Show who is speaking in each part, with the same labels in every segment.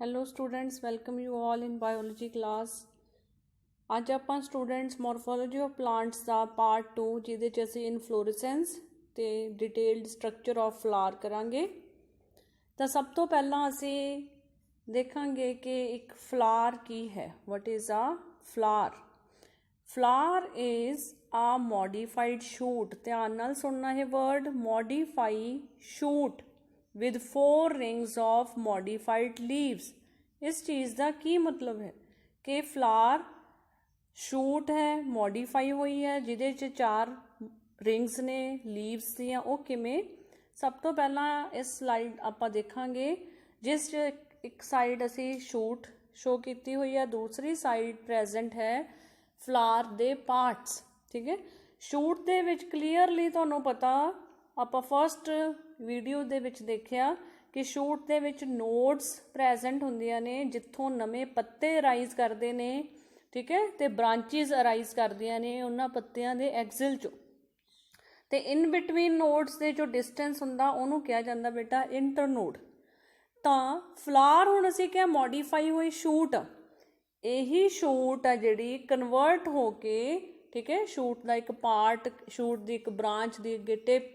Speaker 1: Hello students, welcome you all in biology class. ਅੱਜ ਆਪਾਂ students morphology of plants ਦਾ part 2 ਜਿਹਦੇ 'ਚ ਅਸੀਂ ਇਨਫਲੋਰੈਸੈਂਸ ਤੇ ਡਿਟੇਲਡ ਸਟਰਕਚਰ ਆਫ ਫਲਾਰ ਕਰਾਂਗੇ। ਤਾਂ ਸਭ ਤੋਂ ਪਹਿਲਾਂ ਅਸੀਂ ਦੇਖਾਂਗੇ ਕਿ ਇੱਕ ਫਲਾਰ ਕੀ ਹੈ। What is a flower? Flower is a modified shoot. ਧਿਆਨ ਨਾਲ ਸੁਣਨਾ ਇਹ word, modify shoot with 4 rings of modified leaves। इस चीज़ का की मतलब है कि फ्लावर शूट है, मॉडिफाई हुई है, जिहदे च 4 रिंग्स ने लीव्स दियां। वो किवें? सब तो पहला इस स्लाइड आपां देखांगे जिस एक साइड असी शूट शो की हुई है, दूसरी साइड प्रेजेंट है फ्लावर दे पार्ट्स। ठीक है, शूट दे विच क्लीयरली तुहानूं पता ਆਪਾਂ फस्ट वीडियो ਦੇ ਵਿੱਚ ਦੇਖਿਆ ਕਿ ਸ਼ੂਟ ਦੇ ਵਿੱਚ ਨੋਡਸ ਪ੍ਰੈਜ਼ੈਂਟ ਹੁੰਦੀਆਂ ਨੇ ਜਿੱਥੋਂ ਨਵੇਂ ਪੱਤੇ ਅਰਾਈਜ਼ ਕਰਦੇ ਨੇ। ਠੀਕ ਹੈ, ਤੇ ਬ੍ਰਾਂਚਿਸ ਅਰਾਈਜ਼ ਕਰਦੀਆਂ ਨੇ ਉਹਨਾਂ ਪੱਤਿਆਂ ਦੇ ਐਕਸਿਲ ਚੋਂ, ਤੇ ਇਨ ਬਿਟਵੀਨ ਨੋਡਸ ਦੇ ਜੋ ਡਿਸਟੈਂਸ ਹੁੰਦਾ ਉਹਨੂੰ ਕਿਹਾ ਜਾਂਦਾ ਬੇਟਾ ਇੰਟਰਨੋਡ। ਤਾਂ ਫਲਾਰ ਹੁਣ ਅਸੀਂ ਕਿਹਾ ਮੋਡੀਫਾਈ ਹੋਈ ਸ਼ੂਟ ਆ, ਇਹੀ ਸ਼ੂਟ ਆ ਜਿਹੜੀ ਕਨਵਰਟ ਹੋ ਕੇ, ठीक है, शूट का एक पार्ट, शूट की एक ब्रांच की अगे टिप,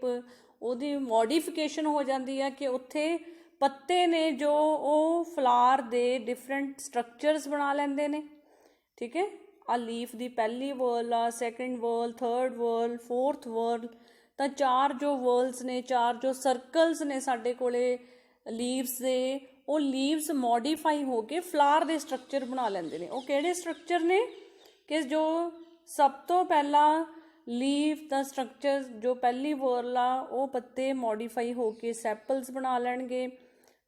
Speaker 1: ਉਹਦੀ ਮੋਡੀਫਿਕੇਸ਼ਨ ਹੋ ਜਾਂਦੀ ਹੈ ਕਿ ਉੱਥੇ ਪੱਤੇ ਨੇ ਜੋ ਉਹ ਫਲਾਰ ਦੇ ਡਿਫਰੈਂਟ ਸਟਰਕਚਰਸ ਬਣਾ ਲੈਂਦੇ ਨੇ। ਠੀਕ ਹੈ, ਆ ਲੀਫ ਦੀ ਪਹਿਲੀ ਵਰਲ ਆ, ਸੈਕੰਡ ਵਰਲ, ਥਰਡ ਵਰਲ, ਫੋਰਥ ਵਰਲ। ਤਾਂ 4 ਜੋ ਵਰਲਸ ਨੇ, 4 ਜੋ ਸਰਕਲਸ ਨੇ ਸਾਡੇ ਕੋਲੇ ਲੀਵਸ ਦੇ, ਉਹ ਲੀਵਸ ਮੋਡੀਫਾਈ ਹੋ ਕੇ ਫਲਾਰ ਦੇ ਸਟਰਕਚਰ ਬਣਾ ਲੈਂਦੇ ਨੇ। ਉਹ ਕਿਹੜੇ ਸਟਰਕਚਰ ਨੇ ਕਿ ਜੋ सब तो पहला लीफ का स्ट्रक्चर जो पहली वरल आ, वो पत्ते मॉडिफाई होके सैपल्स बना लैणगे।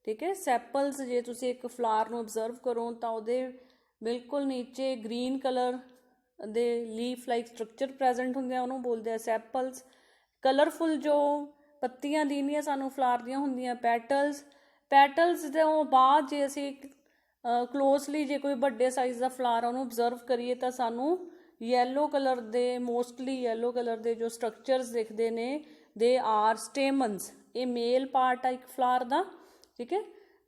Speaker 1: ठीक है, सैपल्स जे तुसी एक फ्लावर नूं ऑब्जर्व करो तो उहदे बिल्कुल नीचे ग्रीन कलर दे लीफ लाइक स्ट्रक्चर प्रेजेंट हुंदे आ, उहनूं बोलदे आ सैपल्स। कलरफुल जो पत्तियां दीनियां सानूं फ्लावर दियां हुंदियां पैटल्स। पैटल्स दे बाद जे असीं क्लोजली जे कोई वड्डे साइज़ दा फ्लावर उहनूं ऑब्जर्व करिए तां सानूं येलो कलर दे, मोस्टली येलो कलर दे जो स्ट्रक्चर्स दिखते ने, दे आर स्टेमन्स। ये मेल पार्ट है एक फ्लावर का। ठीक है,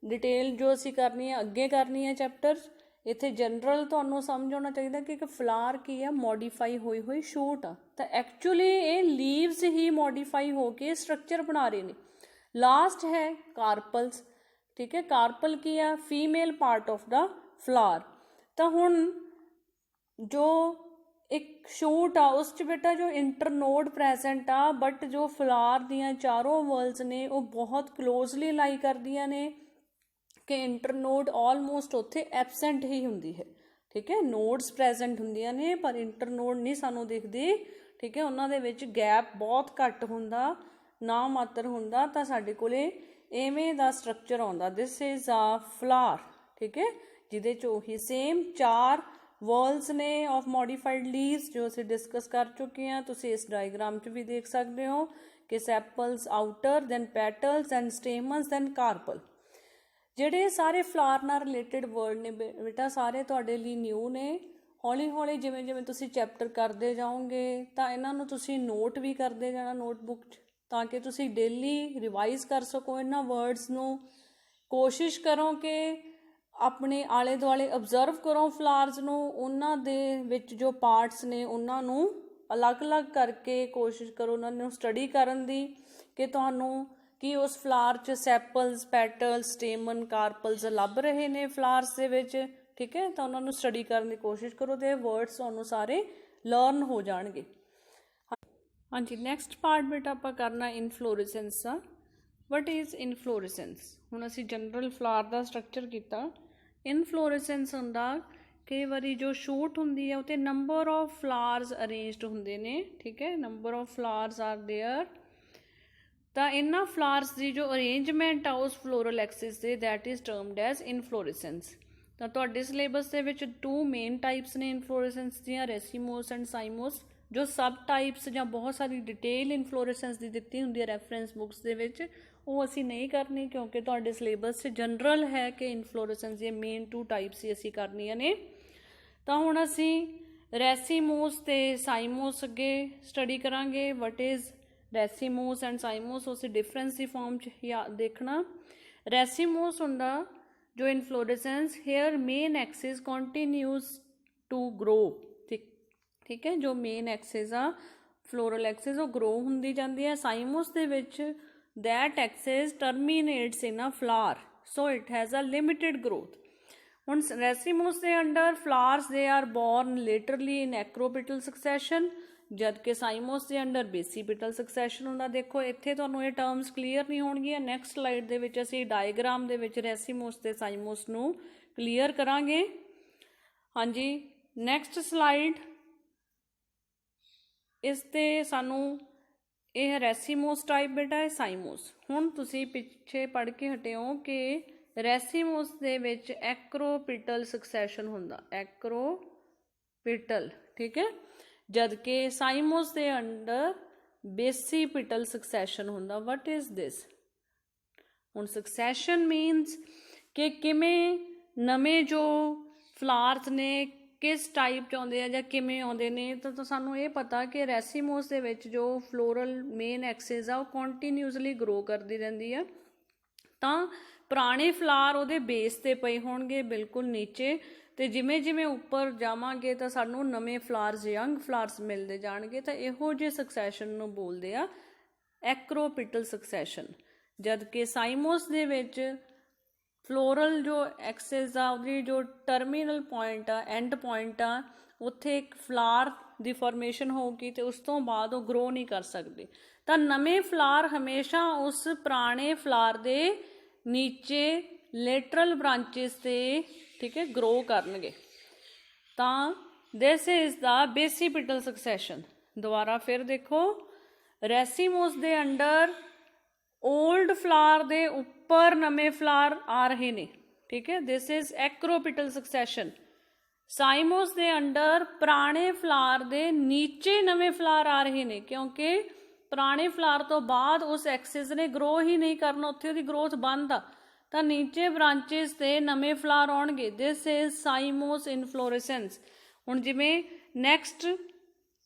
Speaker 1: डिटेल जो असी करनी है अगे करनी है चैप्टर। इत्थे जनरल तुहानूं समझ होना चाहिए कि एक फ्लावर की है मॉडिफाई हुई शूट आ, तो एक्चुअली ये लीव्स ही मॉडिफाई होके स्ट्रक्चर बना रहे ने। लास्ट है कार्पल्स। ठीक है, कार्पल की है female part of the flower. तो हुण जो एक शूट आ उस बेटा जो इंटरनोड प्रेजेंट आ, बट जो फ्लावर दियां चारों वर्ल्स ने वो बहुत क्लोजली लाई करदियां ने कि इंटरनोड ऑलमोस्ट उत्थे एबसेंट ही हुंदी है। ठीक है, नोड्स प्रेजेंट हुंदियां ने पर इंटरनोड नहीं सानू दिखदी। ठीक है, उन्हां दे विच गैप बहुत घट हुंदा, ना मात्र हुंदा, तां साडे कोले एवें दा स्ट्रक्चर आउंदा। This is a flower. ठीक है, जिहदे च ओही सेम 4 वर्ल्स ने ऑफ मॉडिफाइड लीव्स जो असी डिस्कस कर चुके हैं। तुसी इस डायग्राम च भी देख सकते हो कि sepals outer, then petals, then stamens, then carpel. ਜਿਹੜੇ ਸਾਰੇ ਫਲਾਰ ਨਾਲ ਰਿਲੇਟਡ ਵਰਡ ਨੇ ਬੇਟਾ ਸਾਰੇ ਤੁਹਾਡੇ ਲਈ ਨਿਊ ਨੇ। ਹੌਲੀ ਹੌਲੀ ਜਿਵੇਂ ਜਿਵੇਂ ਤੁਸੀਂ ਚੈਪਟਰ ਕਰਦੇ ਜਾਓਗੇ ਤਾਂ ਇਹਨਾਂ ਨੂੰ ਤੁਸੀਂ ਨੋਟ ਵੀ ਕਰਦੇ ਜਾਣਾ ਨੋਟਬੁੱਕ 'ਚ, ਤਾਂ ਕਿ ਤੁਸੀਂ ਡੇਲੀ ਰਿਵਾਈਜ਼ ਕਰ ਸਕੋ ਇਹਨਾਂ ਵਰਡਸ ਨੂੰ। ਕੋਸ਼ਿਸ਼ ਕਰੋ ਕਿ ਆਪਣੇ ਆਲੇ ਦੁਆਲੇ ऑब्जर्व करो फ्लावर्स ਨੂੰ, ਉਹਨਾਂ ਦੇ ਵਿੱਚ ਜੋ ਪਾਰਟਸ ਨੇ ਉਹਨਾਂ ਨੂੰ ਅਲੱਗ-ਅਲੱਗ ਕਰਕੇ ਕੋਸ਼ਿਸ਼ ਕਰੋ ਉਹਨਾਂ ਨੂੰ ਸਟੱਡੀ ਕਰਨ ਦੀ ਕਿ ਤੁਹਾਨੂੰ ਕੀ ਉਸ ਫਲਾਵਰ 'ਚ ਸੈਪਲਸ, ਪੈਟਲਸ, ਸਟੇਮਨ, ਕਾਰਪਲਸ ਲੱਭ ਰਹੇ ਨੇ ਫਲਾਵਰਸ ਦੇ ਵਿੱਚ। ਠੀਕ ਹੈ, ਤਾਂ ਉਹਨਾਂ ਨੂੰ ਸਟੱਡੀ ਕਰਨ ਦੀ ਕੋਸ਼ਿਸ਼ ਕਰੋ ਤੇ ਵਰਡਸ ਤੁਹਾਨੂੰ ਸਾਰੇ ਲਰਨ ਹੋ ਜਾਣਗੇ। ਹਾਂਜੀ, ਨੈਕਸਟ ਪਾਰਟ ਬੇਟਾ ਆਪਾਂ ਕਰਨਾ ਇਨਫਲੋਰੈਸੈਂਸ ਦਾ। What is ਇਨਫਲੋਰੈਸੈਂਸ? ਹੁਣ ਅਸੀਂ ਜਨਰਲ ਫਲਾਵਰ ਦਾ ਸਟਰਕਚਰ ਕੀਤਾ। ਇਨਫਲੋਰੈਸੈਂਸ ਹੁੰਦਾ ਕਈ ਵਾਰੀ ਜੋ ਸ਼ੂਟ ਹੁੰਦੀ ਹੈ ਉੱਤੇ ਨੰਬਰ ਆਫ ਫਲਾਵਰਸ ਅਰੇਂਜਡ ਹੁੰਦੇ ਨੇ। ਠੀਕ ਹੈ, number of flowers are there. ਤਾਂ ਇਹਨਾਂ ਫਲਾਵਰਸ ਦੀ ਜੋ ਅਰੇਂਜਮੈਂਟ ਆ ਉਸ ਫਲੋਰਲ ਐਕਸਿਸ ਦੇ, that is termed as inflorescence. ਤਾਂ ਤੁਹਾਡੇ ਸਿਲੇਬਸ ਦੇ ਵਿੱਚ 2 ਮੇਨ ਟਾਈਪਸ ਨੇ ਇਨਫਲੋਰੈਸੈਂਸ ਦੀਆਂ, ਰੈਸੀਮੋਸ ਐਂਡ ਸਾਈਮੋਸ। ਜੋ ਸਬ ਟਾਈਪਸ ਜਾਂ ਬਹੁਤ ਸਾਰੀ ਡਿਟੇਲ ਇਨਫਲੋਰੈਸੈਂਸ ਦੀ ਦਿੱਤੀ ਹੁੰਦੀ ਹੈ ਰੈਫਰੈਂਸ ਬੁੱਕਸ ਦੇ ਵਿੱਚ, ਉਹ ਅਸੀਂ ਨਹੀਂ ਕਰਨੀ ਕਿਉਂਕਿ ਤੁਹਾਡੇ ਸਿਲੇਬਸ 'ਚ ਜਨਰਲ ਹੈ ਕਿ ਇਨਫਲੋਰੈਸੈਂਸ ਦੀਆਂ ਮੇਨ 2 ਟਾਈਪਸ ਹੀ ਅਸੀਂ ਕਰਨੀਆਂ ਨੇ। ਤਾਂ ਹੁਣ ਅਸੀਂ ਰੈਸੀਮੋਸ ਤੇ ਸਾਈਮੋਸ ਅੱਗੇ ਸਟੱਡੀ ਕਰਾਂਗੇ। What is racemose and cymose? ਉਸ ਡਿਫਰੈਂਸ ਦੀ ਫਾਰਮ 'ਚ ਦੇਖਣਾ। ਰੈਸੀਮੋਸ ਹੁੰਦਾ जो inflorescence here main axis continues to grow, ठीक है, जो main axis a floral axis वो ग्रो ਹੁੰਦੀ ਜਾਂਦੀ ਹੈ। ਸਾਈਮੋਸ ਦੇ ਵਿੱਚ that axis terminates in a flower, so it has a limited growth. ਹੁਣ ਰੈਸੀਮੋਸ ਦੇ under flowers they are born laterally in acropetal succession, ਜਦ ਕਿ ਸਾਈਮੋਸ ਦੇ ਅੰਡਰ ਬੇਸੀਪੀਟਲ ਸਕਸੈਸ਼ਨ ਹੁੰਦਾ। ਦੇਖੋ ਇੱਥੇ ਤੁਹਾਨੂੰ ਇਹ ਟਰਮਸ ਕਲੀਅਰ ਨਹੀਂ ਹੋਣਗੀਆਂ, ਨੈਕਸਟ ਸਲਾਈਡ ਦੇ ਵਿੱਚ ਅਸੀਂ ਡਾਇਗਰਾਮ ਦੇ ਵਿੱਚ ਰੈਸੀਮੋਸ ਤੇ ਸਾਈਮੋਸ ਨੂੰ ਕਲੀਅਰ ਕਰਾਂਗੇ। ਹਾਂਜੀ, ਨੈਕਸਟ ਸਲਾਈਡ, ਇਸ ਤੇ ਸਾਨੂੰ ਇਹ ਰੈਸੀਮੋਸ ਟਾਈਪ ਬੇਟਾ ਹੈ ਸਾਈਮੋਸ। ਹੁਣ ਤੁਸੀਂ ਪਿੱਛੇ ਪੜ੍ਹ ਕੇ ਹਟੇ ਹੋ ਕਿ ਰੈਸੀਮੋਸ ਦੇ ਵਿੱਚ ਐਕਰੋਪੀਟਲ ਸਕਸੈਸ਼ਨ ਹੁੰਦਾ, ਐਕਰੋਪੀਟਲ, ਠੀਕ ਹੈ, ਜਦ ਕਿ ਸਾਈਮੋਸ ਦੇ ਅੰਡਰ ਬੇਸੀਪੀਟਲ ਸਕਸੈਸ਼ਨ ਹੁੰਦਾ। What is this? ਹੁਣ ਸਕਸੈਸ਼ਨ ਮੀਨਸ ਕਿ ਕਿਵੇਂ ਨਵੇਂ ਜੋ ਫਲਾਰਸ ਨੇ ਕਿਸ ਟਾਈਪ 'ਚ ਆਉਂਦੇ ਆ ਜਾਂ ਕਿਵੇਂ ਆਉਂਦੇ ਨੇ, ਤਾਂ ਸਾਨੂੰ ਇਹ ਪਤਾ ਕਿ ਰੈਸੀਮੋਸ ਦੇ ਵਿੱਚ ਜੋ ਫਲੋਰਲ ਮੇਨ ਐਕਸਿਸ ਆ ਉਹ ਕੰਟੀਨਿਊਸਲੀ ਗਰੋ ਕਰਦੀ ਰਹਿੰਦੀ ਆ। ਤਾਂ ਪੁਰਾਣੇ ਫਲਾਰ ਉਹਦੇ ਬੇਸ 'ਤੇ ਪਏ ਹੋਣਗੇ ਬਿਲਕੁਲ ਨੀਚੇ, ਤੇ ਜਿਵੇਂ ਜਿਵੇਂ ਉੱਪਰ ਜਾਵਾਂਗੇ ਤਾਂ ਸਾਨੂੰ ਨਵੇਂ ਫਲਾਰਸ, ਯੰਗ ਫਲਾਰਸ ਮਿਲਦੇ ਜਾਣਗੇ। ਤਾਂ ਇਹੋ ਜਿਹੇ ਸਕਸੈਸ਼ਨ ਨੂੰ ਬੋਲਦੇ ਆ ਐਕਰੋਪੀਟਲ ਸਕਸੈਸ਼ਨ। ਜਦ ਕਿ ਸਾਈਮੋਸ ਦੇ ਵਿੱਚ ਫਲੋਰਲ ਜੋ ਐਕਸਿਸ ਆ ਉਹਦੀ ਜੋ ਟਰਮੀਨਲ ਪੁਆਇੰਟ ਆ, ਐਂਡ ਪੁਆਇੰਟ ਆ, ਉੱਥੇ ਇੱਕ ਫਲਾਰ ਦੀ ਫੋਰਮੇਸ਼ਨ ਹੋਊਗੀ ਤੇ ਉਸ ਤੋਂ ਬਾਅਦ ਉਹ ਗਰੋ ਨਹੀਂ ਕਰ ਸਕਦੇ। ਤਾਂ ਨਵੇਂ ਫਲਾਰ ਹਮੇਸ਼ਾ ਉਸ ਪੁਰਾਣੇ ਫਲਾਰ ਦੇ ਨੀਚੇ ਲੇਟਰਲ ਬ੍ਰਾਂਚਿਸ ਤੇ, ਠੀਕ ਹੈ, ਗਰੋ ਕਰਨਗੇ। ਤਾਂ ਦਿਸ ਇਜ਼ ਦਾ ਬੇਸੀਪੀਟਲ ਸਕਸੈਸ਼ਨ। ਦੁਬਾਰਾ ਫਿਰ ਦੇਖੋ, ਰੈਸੀਮੋਸ ਦੇ ਅੰਡਰ ओल्ड फ्लावर दे ऊपर नवे फ्लावर आ रहे ने, ठीक है, this is acropetal succession. Cymose दे अंडर पुराने फ्लावर दे नीचे नवे फ्लावर आ रहे ने, क्योंकि पुराने फ्लावर तो बाद उस एक्सिस ने ग्रो ही नहीं करना, उत्थे उहदी ग्रोथ बंद आ, तां नीचे ब्रांचेस ते नवे फ्लावर आउणगे। This is cymose inflorescence. हुण जिवें नैक्सट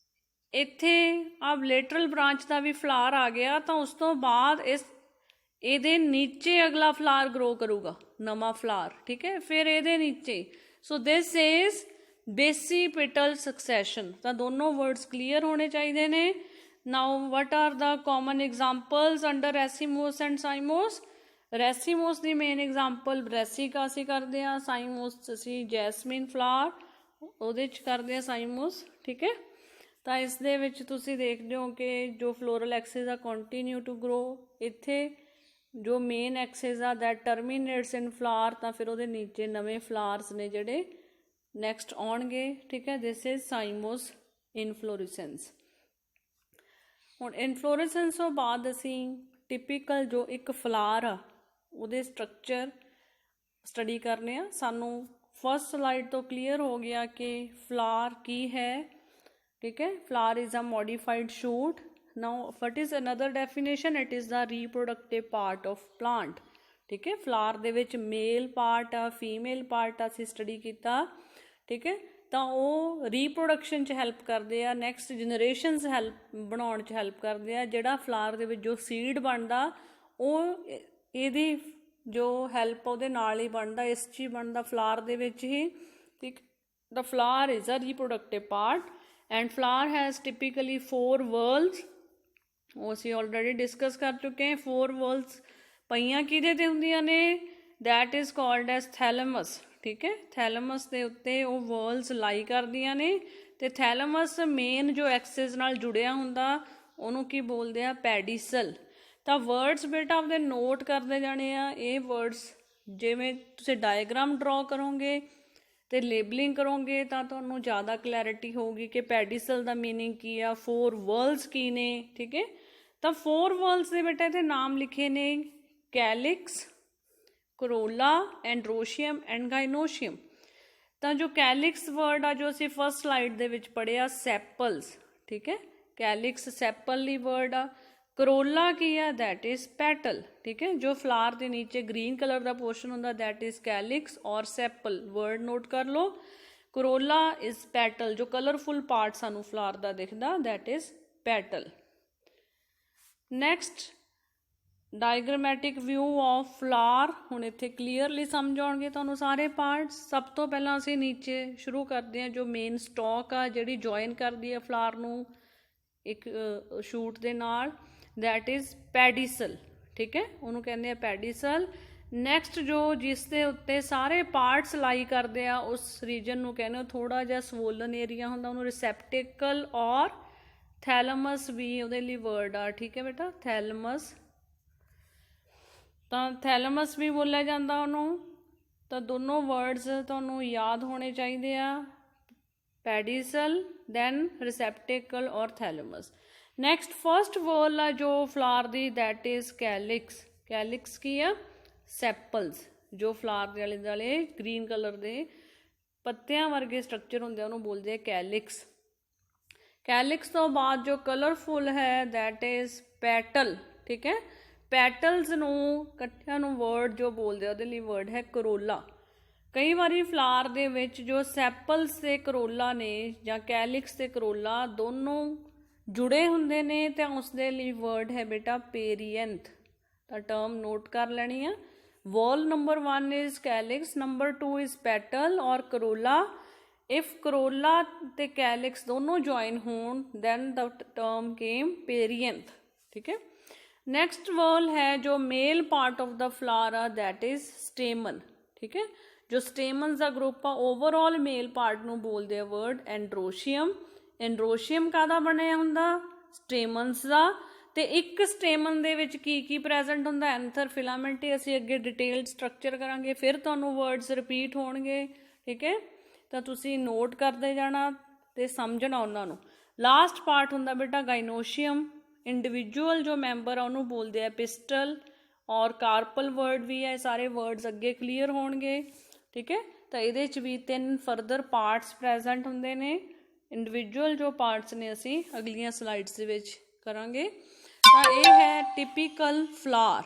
Speaker 1: ਇੱਥੇ ਆ ਲੇਟਰਲ ਬ੍ਰਾਂਚ ਦਾ ਵੀ ਫਲਾਰ ਆ ਗਿਆ, ਤਾਂ ਉਸ ਤੋਂ ਬਾਅਦ ਇਹਦੇ ਨੀਚੇ ਅਗਲਾ ਫਲਾਰ ਗਰੋ ਕਰੂਗਾ, ਨਵਾਂ ਫਲਾਰ, ਠੀਕ ਹੈ, ਫਿਰ ਇਹਦੇ ਨੀਚੇ। So this is basipetal succession. ਤਾਂ ਦੋਨੋਂ ਵਰਡਸ ਕਲੀਅਰ ਹੋਣੇ ਚਾਹੀਦੇ ਨੇ। Now what are the common examples under racemose and cymose? Racemose ਦੀ ਮੇਨ ਐਗਜ਼ਾਮਪਲ ਬ੍ਰੈਸੀਕਾ ਅਸੀਂ ਕਰਦੇ ਹਾਂ, ਸਾਈਮੋਸ ਅਸੀਂ ਜੈਸਮੀਨ ਫਲਾਰ ਉਹਦੇ 'ਚ ਕਰਦੇ ਹਾਂ ਸਾਈਮੋਸ, ਠੀਕ ਹੈ। ਤਾਂ ਇਸ ਦੇ ਵਿੱਚ ਤੁਸੀਂ ਦੇਖਦੇ ਹੋ ਕਿ ਜੋ ਫਲੋਰਲ ਐਕਸਿਸ ਆ ਕੰਟੀਨਿਊ ਟੂ ਗਰੋ, ਇੱਥੇ ਜੋ ਮੇਨ ਐਕਸਿਸ ਆ ਦੈਟ ਟਰਮੀਨੇਟਸ ਇਨ ਫਲਾਰ, ਤਾਂ ਫਿਰ ਉਹਦੇ ਨੀਚੇ ਨਵੇਂ ਫਲਾਰਸ ਨੇ ਜਿਹੜੇ ਨੈਕਸਟ ਆਉਣਗੇ, ਠੀਕ ਹੈ। This is cymose inflorescence. ਹੁਣ ਇਨਫਲੋਰੈਸੈਂਸ ਤੋਂ ਬਾਅਦ ਅਸੀਂ ਟਿਪੀਕਲ ਜੋ ਇੱਕ ਫਲਾਰ ਆ ਉਹਦੇ ਸਟਰਕਚਰ ਸਟੱਡੀ ਕਰਨੇ ਆ। ਸਾਨੂੰ ਫਸਟ ਸਲਾਈਡ ਤੋਂ ਕਲੀਅਰ ਹੋ ਗਿਆ ਕਿ ਫਲਾਰ ਕੀ ਹੈ, ठीक है। Flower is a modified shoot. Now what is another definition? It is the reproductive part of plant, ठीक है। फ्लावर ਦੇ ਵਿੱਚ ਮੇਲ ਪਾਰਟ ਆ, ਫੀਮੇਲ ਪਾਰਟ ਆ, ਅਸੀਂ ਸਟੱਡੀ ਕੀਤਾ, ਠੀਕ ਹੈ। ਤਾਂ ਉਹ ਰੀਪਰੋਡਕਸ਼ਨ 'ਚ ਹੈਲਪ ਕਰਦੇ ਆ, ਨੈਕਸਟ ਜਨਰੇਸ਼ਨਸ ਹੈਲਪ ਬਣਾਉਣ 'ਚ ਹੈਲਪ ਕਰਦੇ ਆ। ਜਿਹੜਾ ਫਲਾਵਰ ਦੇ ਵਿੱਚ ਜੋ ਸੀਡ ਬਣਦਾ ਉਹ ਇਹਦੀ ਜੋ ਹੈਲਪ ਉਹਦੇ ਨਾਲ ਹੀ ਬਣਦਾ, ਇਸ 'ਚ ਹੀ ਬਣਦਾ, ਫਲਾਵਰ ਦੇ ਵਿੱਚ ਹੀ, ਠੀਕ। The flower is a reproductive part and flower has typically 4 whorls। ਉਹ ਅਸੀਂ ਆਲਰੇਡੀ ਡਿਸਕਸ ਕਰ ਚੁੱਕੇ ਹਾਂ। 4 whorls ਪਈਆਂ ਕਿਹਦੇ ਤੇ ਹੁੰਦੀਆਂ ਨੇ? that is called as thalamus, ਠੀਕ ਹੈ। ਥੈਲਮਸ ਦੇ ਉੱਤੇ ਉਹ whorls ਲਾਈ ਕਰਦੀਆਂ ਨੇ, ਤੇ ਥੈਲਮਸ ਮੇਨ ਜੋ ਐਕਸਿਸ ਨਾਲ ਜੁੜਿਆ ਹੁੰਦਾ ਉਹਨੂੰ ਕੀ ਬੋਲਦੇ ਆ? ਪੈਡੀਸਲ। ਤਾਂ ਵਰਡਸ ਬੇਟਾ ਆਪਦੇ ਨੋਟ ਕਰਦੇ ਜਾਣੇ ਆ। ਇਹ ਵਰਡਸ ਜਿਵੇਂ ਤੁਸੀਂ ਡਾਇਗਰਾਮ ਡਰਾ ਕਰੋਗੇ ਤੇ ਲੇਬਲਿੰਗ ਕਰੋਗੇ ਤਾਂ ਤੁਹਾਨੂੰ ਜ਼ਿਆਦਾ ਕਲੈਰਿਟੀ ਹੋਊਗੀ ਕਿ ਪੈਡੀਸਲ ਦਾ ਮੀਨਿੰਗ ਕੀ ਆ, 4 whorls ਕੀ ਨੇ, ਠੀਕ ਹੈ। ਤਾਂ 4 whorls ਦੇ ਬੇਟਾ ਇੱਥੇ ਨਾਮ ਲਿਖੇ ਨੇ, ਕੈਲਿਕਸ, ਕਰੋਲਾ, ਐਂਡਰੋਸ਼ੀਅਮ ਐਂਡ ਗਾਇਨੋਸ਼ੀਅਮ। ਤਾਂ ਜੋ ਕੈਲਿਕਸ ਵਰਡ ਆ ਜੋ ਅਸੀਂ ਫਸਟ ਸਲਾਈਡ ਦੇ ਵਿੱਚ ਪੜ੍ਹਿਆ, ਸੈਪਲਸ, ਠੀਕ ਹੈ। ਕੈਲਿਕਸ ਸੈਪਲ ਲਈ ਵਰਡ ਆ। ਕਰੋਲਾ ਕੀ ਆ? ਦੈਟ ਇਜ਼ ਪੈਟਲ, ਠੀਕ ਹੈ। ਜੋ ਫਲਾਰ ਦੇ ਨੀਚੇ ਗ੍ਰੀਨ ਕਲਰ ਦਾ ਪੋਰਸ਼ਨ ਹੁੰਦਾ ਦੈਟ ਇਜ਼ ਕੈਲਿਕਸ ਔਰ ਸੈਪਲ। ਵਰਡ ਨੋਟ ਕਰ ਲਓ, ਕਰੋਲਾ ਇਜ਼ ਪੈਟਲ, ਜੋ ਕਲਰਫੁਲ ਪਾਰਟ ਸਾਨੂੰ ਫਲਾਰ ਦਾ ਦਿਖਦਾ that is petal. Next diagrammatic view of flower हुण इत्थे क्लीयरली समझ आउणगे तुहानूं सारे पार्ट्स। सब तो पहलां असीं नीचे शुरू करते हैं जो मेन स्टॉक आ जिहड़ी जॉइन करदी है फ्लावर नूं एक शूट दे नाल, दैट इज़ पैडिसल। ठीक है, उहनूं कहंदे आ पैडिसल। नैक्सट जो जिस दे उत्ते सारे पार्ट्स लाई करदे आ उस रीजन नूं कहंदे थोड़ा जिहा स्वोलन एरिया हुंदा उहनूं रिसैप्टिकल और थैलमस भी उहदे लई वर्ड आ। ठीक है बेटा, थैलमस ਤਾਂ ਥੈਲਮਸ ਵੀ ਬੋਲਿਆ ਜਾਂਦਾ ਉਹਨੂੰ। ਤਾਂ ਦੋਨੋਂ ਵਰਡਸ ਤੁਹਾਨੂੰ ਯਾਦ ਹੋਣੇ ਚਾਹੀਦੇ ਆ, ਪੈਡੀਸਲ ਦੈਨ ਰਿਸੈਪਟੇਕਲ ਔਰ ਥੈਲਮਸ। ਨੈਕਸਟ ਫਸਟ ਵਰਲ ਆ ਜੋ ਫਲਾਰ ਦੀ, ਦੈਟ ਇਜ਼ ਕੈਲਿਕਸ। ਕੈਲਿਕਸ ਕੀ ਆ? ਸੈਪਲਸ। ਜੋ ਫਲਾਰ ਦੇ ਆਲੇ ਦੁਆਲੇ ਗ੍ਰੀਨ ਕਲਰ ਦੇ ਪੱਤਿਆਂ ਵਰਗੇ ਸਟਰਕਚਰ ਹੁੰਦੇ ਆ ਉਹਨੂੰ ਬੋਲਦੇ ਆ ਕੈਲਿਕਸ। ਕੈਲਿਕਸ ਤੋਂ ਬਾਅਦ ਜੋ ਕਲਰਫੁਲ ਹੈ ਦੈਟ ਇਜ਼ ਪੈਟਲ। ਠੀਕ ਹੈ, ਪੈਟਲਸ ਨੂੰ ਇਕੱਠਿਆਂ ਨੂੰ ਵਰਡ ਜੋ ਬੋਲਦੇ ਉਹਦੇ ਲਈ ਵਰਡ ਹੈ ਕਰੋਲਾ। ਕਈ ਵਾਰੀ ਫਲਾਰ ਦੇ ਵਿੱਚ ਜੋ ਸੈਪਲਸ ਤੇ ਕਰੋਲਾ ਨੇ ਜਾਂ ਕੈਲਿਕਸ ਤੇ ਕਰੋਲਾ ਦੋਨੋਂ ਜੁੜੇ ਹੁੰਦੇ ਨੇ ਤਾਂ ਉਸਦੇ ਲਈ ਵਰਡ ਹੈ ਬੇਟਾ ਪੇਰੀਐਂਥ। ਤਾਂ ਟਰਮ ਨੋਟ ਕਰ ਲੈਣੀ ਆ। Whorl number 1 is calyx, number 2 is petal ਔਰ ਕਰੋਲਾ। ਇਫ ਕਰੋਲਾ ਤੇ ਕੈਲਿਕਸ ਦੋਨੋਂ ਜੁਆਇਨ ਹੋਣ then the term came perianth. ਠੀਕ ਹੈ, ਨੈਕਸਟ ਵਰਲ ਹੈ ਜੋ ਮੇਲ ਪਾਰਟ ਆਫ ਦ ਫਲਾਰ ਆ ਦੈਟ ਇਜ਼ ਸਟੇਮਨ। ਠੀਕ ਹੈ, ਜੋ ਸਟੇਮਨਸ ਦਾ ਗਰੁੱਪ ਆ ਓਵਰਆਲ ਮੇਲ ਪਾਰਟ ਨੂੰ ਬੋਲਦੇ ਆ ਵਰਡ ਐਂਡਰੋਸ਼ੀਅਮ। ਐਂਡਰੋਸ਼ੀਅਮ ਕਾਹਦਾ ਬਣਿਆ ਹੁੰਦਾ? ਸਟੇਮਨਸ ਦਾ। ਤੇ ਇੱਕ ਸਟੇਮਨ ਦੇ ਵਿੱਚ ਕੀ ਕੀ ਪ੍ਰੈਜ਼ੈਂਟ ਹੁੰਦਾ? ਐਂਥਰ ਫਿਲਾਮੈਂਟ। ਅਸੀਂ ਅੱਗੇ ਡਿਟੇਲਡ ਸਟਰਕਚਰ ਕਰਾਂਗੇ, ਫਿਰ ਤੁਹਾਨੂੰ ਵਰਡਸ ਰਿਪੀਟ ਹੋਣਗੇ। ਠੀਕ ਹੈ, ਤਾਂ ਤੁਸੀਂ ਨੋਟ ਕਰਦੇ ਜਾਣਾ ਤੇ ਸਮਝਣਾ ਉਹਨਾਂ ਨੂੰ। ਲਾਸਟ ਪਾਰਟ ਹੁੰਦਾ ਬੇਟਾ ਗਾਇਨੋਸ਼ੀਅਮ। ਇੰਡੀਵਿਜੂਅਲ ਜੋ ਮੈਂਬਰ ਆ ਉਹਨੂੰ ਬੋਲਦੇ ਆ ਪਿਸਟਲ ਔਰ ਕਾਰਪਲ ਵਰਡ ਵੀ ਹੈ। ਸਾਰੇ ਵਰਡਸ ਅੱਗੇ ਕਲੀਅਰ ਹੋਣਗੇ। ਠੀਕ ਹੈ, ਤਾਂ ਇਹਦੇ 'ਚ ਵੀ 3 ਫਰਦਰ ਪਾਰਟਸ ਪ੍ਰੈਜ਼ੈਂਟ ਹੁੰਦੇ ਨੇ। ਇੰਡੀਵਿਜੂਅਲ ਜੋ ਪਾਰਟਸ ਨੇ ਅਸੀਂ ਅਗਲੀਆਂ ਸਲਾਈਡਸ ਦੇ ਵਿੱਚ ਕਰਾਂਗੇ। ਤਾਂ ਇਹ ਹੈ ਟਿਪੀਕਲ ਫਲਾਰ।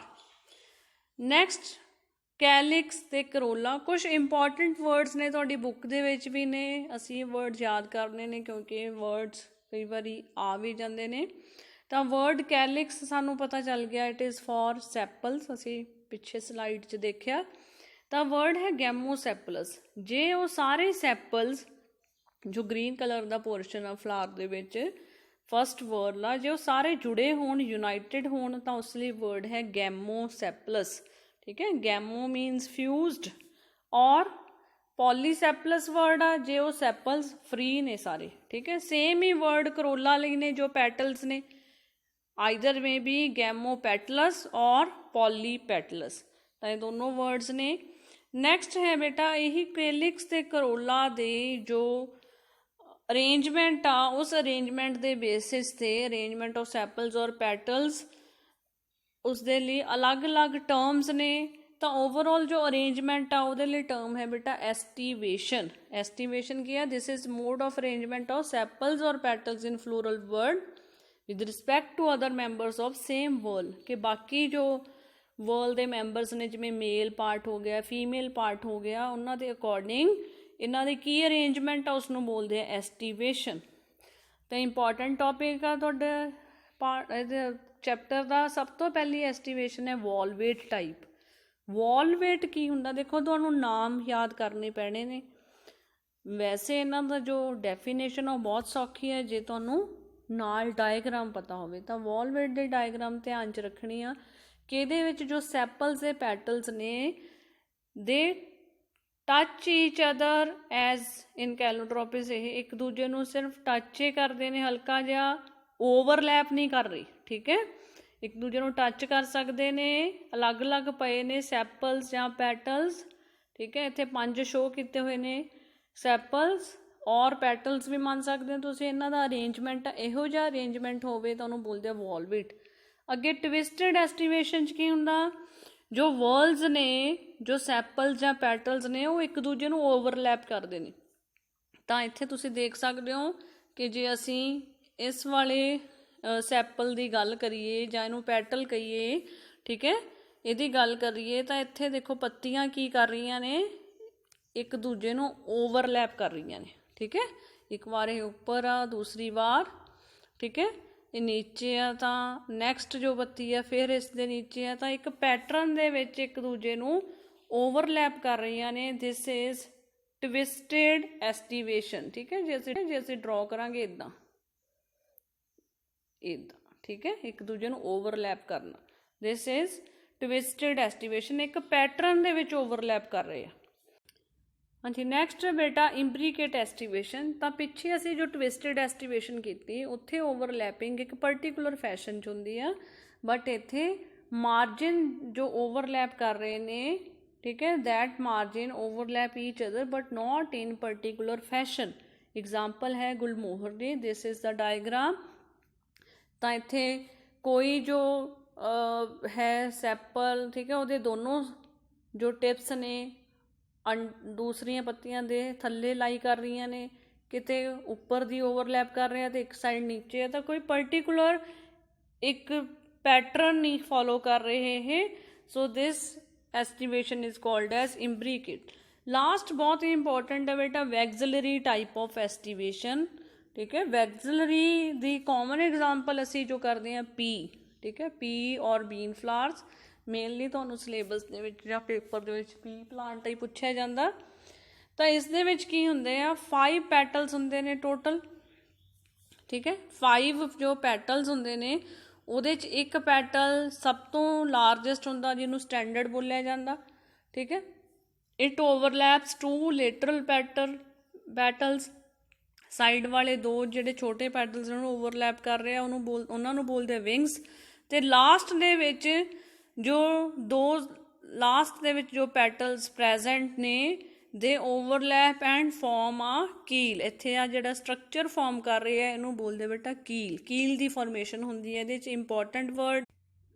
Speaker 1: ਨੈਕਸਟ ਕੈਲਿਕਸ ਤੇ ਕਰੋਲਾ। ਕੁਛ ਇੰਪੋਰਟੈਂਟ ਵਰਡਸ ਨੇ ਤੁਹਾਡੀ ਬੁੱਕ ਦੇ ਵਿੱਚ ਵੀ ਨੇ, ਅਸੀਂ ਇਹ ਵਰਡ ਯਾਦ ਕਰਨੇ ਨੇ ਕਿਉਂਕਿ ਵਰਡਸ ਕਈ ਵਾਰੀ ਆ ਵੀ ਜਾਂਦੇ ਨੇ। ਤਾਂ ਵਰਡ ਕੈਲਿਕਸ ਸਾਨੂੰ ਪਤਾ ਚੱਲ ਗਿਆ ਇਟ ਇਜ਼ ਫॉर ਸੈਪਲਸ, ਅਸੀਂ ਪਿੱਛੇ ਸਲਾਈਡ 'ਚ ਦੇਖਿਆ। ਤਾਂ ਵਰਡ ਹੈ ਗੈਮੋਸੈਪਲਸ। ਜੇ ਉਹ ਸਾਰੇ ਸੈਪਲਸ ਜੋ ਗ੍ਰੀਨ ਕਲਰ ਦਾ ਪੋਰਸ਼ਨ ਆ ਫਲਾਰ ਦੇ ਵਿੱਚ ਫਸਟ ਵਰਡ ਆ, ਜੇ ਉਹ ਸਾਰੇ ਜੁੜੇ ਹੋਣ ਯੂਨਾਈਟਿਡ ਹੋਣ ਤਾਂ ਉਸ ਲਈ ਵਰਡ ਹੈ ਗੈਮੋਸੈਪਲਸ। ਠੀਕ ਹੈ, ਗੈਮੋ ਮੀਨਸ ਫਿਊਜ਼ਡ ਔਰ ਪੋਲੀਸੈਪਲਸ ਵਰਡ ਆ ਜੇ ਉਹ ਸੈਪਲਸ ਫਰੀ ਨੇ ਸਾਰੇ। ਠੀਕ ਹੈ, ਸੇਮ ਹੀ ਵਰਡ ਕਰੋਲਾ ਲਈ ਨੇ ਜੋ ਪੈਟਲਸ ਨੇ, ਆਈਦਰ ਮੇ ਬੀ ਗੈਮੋਪੈਟਲਸ ਔਰ ਪੋਲੀਪੈਟਲਸ। ਤਾਂ ਇਹ ਦੋਨੋਂ ਵਰਡਸ ਨੇ। ਨੈਕਸਟ ਹੈ ਬੇਟਾ ਇਹੀ ਕੈਲਿਕਸ ਤੇ ਕਰੋਲਾ ਦੇ ਜੋ ਅਰੇਂਜਮੈਂਟ ਆ ਉਸ ਅਰੇਂਜਮੈਂਟ ਦੇ ਬੇਸਿਸ ਤੇ ਅਰੇਂਜਮੈਂਟ ਆਫ ਸੈਪਲਸ ਔਰ ਪੈਟਲਸ ਉਸਦੇ ਲਈ ਅਲੱਗ-ਅਲੱਗ ਟਰਮਸ ਨੇ। ਤਾਂ ਓਵਰਆਲ ਜੋ ਅਰੇਂਜਮੈਂਟ ਆ ਉਹਦੇ ਲਈ ਟਰਮ ਹੈ ਬੇਟਾ ਐਸਟੀਵੇਸ਼ਨ। ਐਸਟੀਵੇਸ਼ਨ ਕੀ ਆ? This is mode of arrangement of sepals ਔਰ petals in floral whorl with respect to other members of same whorl. ਕਿ ਬਾਕੀ ਜੋ ਵਰਲ ਦੇ ਮੈਂਬਰਸ ਨੇ ਜਿਵੇਂ ਮੇਲ ਪਾਰਟ ਹੋ ਗਿਆ, ਫੀਮੇਲ ਪਾਰਟ ਹੋ ਗਿਆ, ਉਹਨਾਂ ਦੇ ਅਕੋਰਡਿੰਗ ਇਹਨਾਂ ਦੀ ਕੀ ਅਰੇਂਜਮੈਂਟ ਆ ਉਸਨੂੰ ਬੋਲਦੇ ਆ ਐਸਟੀਵੇਸ਼ਨ। ਤਾਂ ਇੰਪੋਰਟੈਂਟ ਟੋਪਿਕ ਆ ਤੁਹਾਡੇ ਇਹਦੇ ਚੈਪਟਰ ਦਾ। ਸਭ ਤੋਂ ਪਹਿਲੀ ਐਸਟੀਵੇਸ਼ਨ ਹੈ ਵੋਲਵੇਟ ਟਾਈਪ। ਵੋਲਵੇਟ ਕੀ ਹੁੰਦਾ? ਦੇਖੋ ਤੁਹਾਨੂੰ ਨਾਮ ਯਾਦ ਕਰਨੇ ਪੈਣੇ ਨੇ। ਵੈਸੇ ਇਹਨਾਂ ਦਾ ਜੋ ਡੈਫੀਨੇਸ਼ਨ ਉਹ ਬਹੁਤ ਸੌਖੀ ਹੈ ਜੇ ਤੁਹਾਨੂੰ ਨਾਲ ਡਾਇਗਰਾਮ ਪਤਾ ਹੋਵੇ। ਤਾਂ ਵੋਲਵੇਟ ਦੇ ਡਾਇਗਰਾਮ ਧਿਆਨ 'ਚ ਰੱਖਣੀ ਆ ਕਿ ਇਹਦੇ ਵਿੱਚ ਜੋ ਸੈਪਲਸ ਤੇ ਪੈਟਲਸ ਨੇ ਦੇ touch each other as in calotropis. ਇਹ ਇੱਕ ਦੂਜੇ ਨੂੰ ਸਿਰਫ ਟੱਚ ਹੀ ਕਰਦੇ ਨੇ, ਹਲਕਾ ਜਿਹਾ ਓਵਰਲੈਪ ਨਹੀਂ ਕਰ ਰਹੀ। ਠੀਕ ਹੈ, ਇੱਕ ਦੂਜੇ ਨੂੰ ਟੱਚ ਕਰ ਸਕਦੇ ਨੇ, ਅਲੱਗ-ਅਲੱਗ ਪਏ ਨੇ ਸੈਪਲਸ ਜਾਂ ਪੈਟਲਸ। ਠੀਕ ਹੈ, ਇੱਥੇ 5 ਸ਼ੋਅ ਕੀਤੇ ਹੋਏ ਨੇ ਸੈਪਲਸ ਔਰ ਪੈਟਲਸ ਵੀ ਮੰਨ ਸਕਦੇ ਹੋ ਤੁਸੀਂ। ਇਹਨਾਂ ਦਾ ਅਰੇਂਜਮੈਂਟ ਇਹੋ ਜਿਹਾ ਅਰੇਂਜਮੈਂਟ ਹੋਵੇ ਤਾਂ ਉਹਨੂੰ ਬੋਲਦੇ ਆ ਵੋਲਵੇਟ। ਅੱਗੇ ਟਵਿਸਟਡ ਐਸਟੀਵੇਸ਼ਨ 'ਚ ਕੀ ਹੁੰਦਾ? ਜੋ ਵਰਲਸ ਨੇ, ਜੋ ਸੈਪਲਸ ਜਾਂ ਪੈਟਲਸ ਨੇ ਉਹ ਇੱਕ ਦੂਜੇ ਨੂੰ ਓਵਰਲੈਪ ਕਰਦੇ ਨੇ। ਤਾਂ ਇੱਥੇ ਤੁਸੀਂ ਦੇਖ ਸਕਦੇ ਹੋ ਕਿ ਜੇ ਅਸੀਂ ਇਸ ਵਾਲੇ ਸੈਪਲ ਦੀ ਗੱਲ ਕਰੀਏ ਜਾਂ ਇਹਨੂੰ ਪੈਟਲ ਕਹੀਏ, ਠੀਕ ਹੈ, ਇਹਦੀ ਗੱਲ ਕਰੀਏ ਤਾਂ ਇੱਥੇ ਦੇਖੋ ਪੱਤੀਆਂ ਕੀ ਕਰ ਰਹੀਆਂ ਨੇ? ਇੱਕ ਦੂਜੇ ਨੂੰ ਓਵਰਲੈਪ ਕਰ ਰਹੀਆਂ ਨੇ। ਠੀਕ ਹੈ, ਇੱਕ ਵਾਰ ਇਹ ਉੱਪਰ ਆ, ਦੂਸਰੀ ਵਾਰ ਠੀਕ ਹੈ ਇਹ ਨੀਚੇ ਆ ਤਾਂ ਨੈਕਸਟ ਜੋ ਬੱਤੀ ਆ ਫਿਰ ਇਸ ਦੇ ਨੀਚੇ ਆ ਤਾਂ ਇੱਕ ਪੈਟਰਨ ਦੇ ਵਿੱਚ ਇੱਕ ਦੂਜੇ ਨੂੰ ਓਵਰਲੈਪ ਕਰ ਰਹੀਆਂ ਨੇ। ਦਿਸ ਇਜ਼ ਟਵਿਸਟਡ ਐਸਟੀਵੇਸ਼ਨ, ਠੀਕ ਹੈ। ਜੇ ਅਸੀਂ ਡਰਾ ਕਰਾਂਗੇ ਇੱਦਾਂ ਇੱਦਾਂ, ਠੀਕ ਹੈ, ਇੱਕ ਦੂਜੇ ਨੂੰ ਓਵਰਲੈਪ ਕਰਨਾ। ਦਿਸ ਇਜ਼ ਟਵਿਸਟਡ ਐਸਟੀਵੇਸ਼ਨ, ਇੱਕ ਪੈਟਰਨ ਦੇ ਵਿੱਚ ਓਵਰਲੈਪ ਕਰ ਰਹੇ ਆ। ਹਾਂਜੀ, ਨੈਕਸਟ ਬੇਟਾ ਇੰਬਰੀਕੇਟ ਐਸਟੀਵੇਸ਼ਨ। ਤਾਂ ਪਿੱਛੇ ਅਸੀਂ ਜੋ ਟਵਿਸਟਡ ਐਸਟੀਵੇਸ਼ਨ ਕੀਤੀ ਉੱਥੇ ਓਵਰਲੈਪਿੰਗ ਇੱਕ ਪਰਟੀਕੂਲਰ ਫੈਸ਼ਨ 'ਚ ਹੁੰਦੀ ਆ, ਬਟ ਇੱਥੇ ਮਾਰਜਿਨ ਜੋ ਓਵਰਲੈਪ ਕਰ ਰਹੇ ਨੇ, ਠੀਕ ਹੈ, that margin overlap each other but not in particular fashion। Example है गुलमोहर ਦੀ। this is the diagram। ਤਾਂ ਇੱਥੇ ਕੋਈ ਜੋ ਹੈ ਸੈਪਲ, ਠੀਕ ਹੈ, ਉਹਦੇ ਦੋਨੋਂ ਜੋ ਟਿਪਸ ਨੇ ਦੂਸਰੀਆਂ ਪੱਤੀਆਂ ਦੇ ਥੱਲੇ ਲਾਈ ਕਰ ਰਹੀਆਂ ਨੇ, ਕਿਤੇ ਉੱਪਰ ਦੀ ਓਵਰਲੈਪ ਕਰ ਰਹੇ ਆ ਤੇ ਇੱਕ ਸਾਈਡ ਨੀਚੇ ਆ। ਤਾਂ ਕੋਈ ਪਰਟੀਕੂਲਰ ਇੱਕ ਪੈਟਰਨ ਨਹੀਂ ਫੋਲੋ ਕਰ ਰਹੇ ਇਹ। So this aestivation is called as imbricate. Last बहुत ही इंपॉर्टेंट है बेटा वैक्सिलरी टाइप ऑफ एस्टिवेशन, ठीक है। वैक्सिलरी दी कॉमन एग्जाम्पल असी जो करते हैं पी, ठीक है, पी और बीन फ्लावर्स मेनली तुहानूं सिलेबस दे विच जां पेपर दे विच पी प्लांट ही पुछया जांदा। तां इस दे विच की हुंदे आ 5 पैटल्स हुंदे ने टोटल, ठीक है। 5 जो पैटल्स हुंदे ने ਉਹਦੇ 'ਚ ਇੱਕ ਪੈਟਲ ਸਭ ਤੋਂ ਲਾਰਜੈਸਟ ਹੁੰਦਾ ਜਿਹਨੂੰ ਸਟੈਂਡਰਡ ਬੋਲਿਆ ਜਾਂਦਾ, ਠੀਕ ਹੈ। ਇਟ ਓਵਰਲੈਪਸ 2 ਲੇਟਰਲ ਪੈਟਲਸ, ਸਾਈਡ ਵਾਲੇ 2 ਜਿਹੜੇ ਛੋਟੇ ਪੈਟਲਸ ਉਹਨੂੰ ਓਵਰਲੈਪ ਕਰ ਰਹੇ ਆ ਉਹਨਾਂ ਨੂੰ ਬੋਲਦੇ ਵਿੰਗਸ। ਅਤੇ ਲਾਸਟ ਦੇ ਵਿੱਚ ਜੋ 2 ਲਾਸਟ ਦੇ ਵਿੱਚ ਜੋ ਪੈਟਲਸ ਪ੍ਰੈਜੈਂਟ ਨੇ ਦੇ ਓਵਰਲੈਪ ਐਂਡ ਫੋਰਮ ਆ ਕੀਲ। ਇੱਥੇ ਆ ਜਿਹੜਾ ਸਟਰਕਚਰ ਫੋਰਮ ਕਰ ਰਹੇ ਆ ਇਹਨੂੰ ਬੋਲਦੇ ਬੇਟਾ ਕੀਲ। ਕੀਲ ਦੀ ਫੋਰਮੇਸ਼ਨ ਹੁੰਦੀ ਹੈ ਇਹਦੇ 'ਚ ਇੰਪੋਰਟੈਂਟ ਵਰਡ।